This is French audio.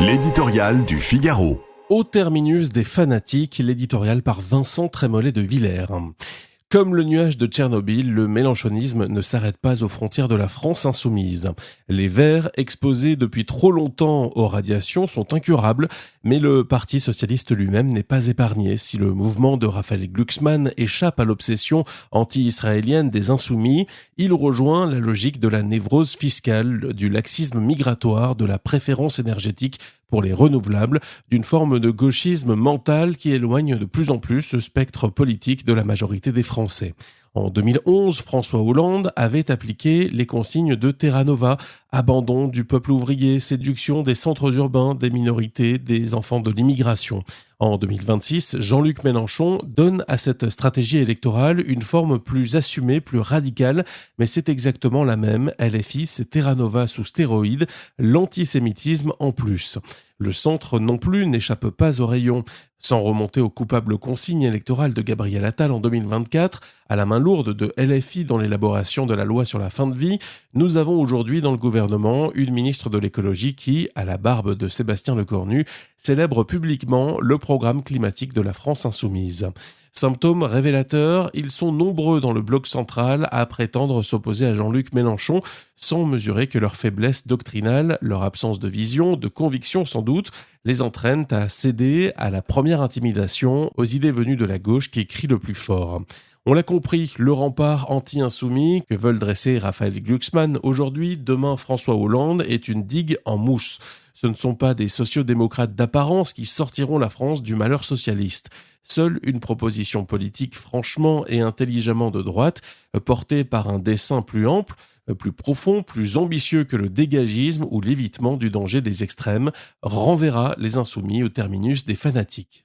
L'éditorial du Figaro. Au terminus des fanatiques, l'éditorial par Vincent Trémollet de Villers. Comme le nuage de Tchernobyl, le mélenchonisme ne s'arrête pas aux frontières de la France insoumise. Les Verts, exposés depuis trop longtemps aux radiations, sont incurables, mais le Parti socialiste lui-même n'est pas épargné. Si le mouvement de Raphaël Glucksmann échappe à l'obsession anti-israélienne des insoumis, il rejoint la logique de la névrose fiscale, du laxisme migratoire, de la préférence énergétique pour les renouvelables, d'une forme de gauchisme mental qui éloigne de plus en plus ce spectre politique de la majorité des Français. En 2011, François Hollande avait appliqué les consignes de Terra Nova, abandon du peuple ouvrier, séduction des centres urbains, des minorités, des enfants de l'immigration. En 2026, Jean-Luc Mélenchon donne à cette stratégie électorale une forme plus assumée, plus radicale, mais c'est exactement la même. LFI, c'est Terra Nova sous stéroïdes, l'antisémitisme en plus. Le centre non plus n'échappe pas au rayon. Sans remonter aux coupables consignes électorales de Gabriel Attal en 2024, à la main lourde de LFI dans l'élaboration de la loi sur la fin de vie, nous avons aujourd'hui dans le gouvernement une ministre de l'écologie qui, à la barbe de Sébastien Lecornu, célèbre publiquement le programme climatique de la France insoumise. Symptômes révélateurs, ils sont nombreux dans le bloc central à prétendre s'opposer à Jean-Luc Mélenchon, sans mesurer que leur faiblesse doctrinale, leur absence de vision, de conviction sans doute, les entraînent à céder à la première intimidation, aux idées venues de la gauche qui crient le plus fort. On l'a compris, le rempart anti-insoumis que veulent dresser Raphaël Glucksmann aujourd'hui, demain François Hollande, est une digue en mousse. Ce ne sont pas des sociodémocrates d'apparence qui sortiront la France du malheur socialiste. Seule une proposition politique franchement et intelligemment de droite, portée par un dessein plus ample, plus profond, plus ambitieux que le dégagisme ou l'évitement du danger des extrêmes, renverra les insoumis au terminus des fanatiques.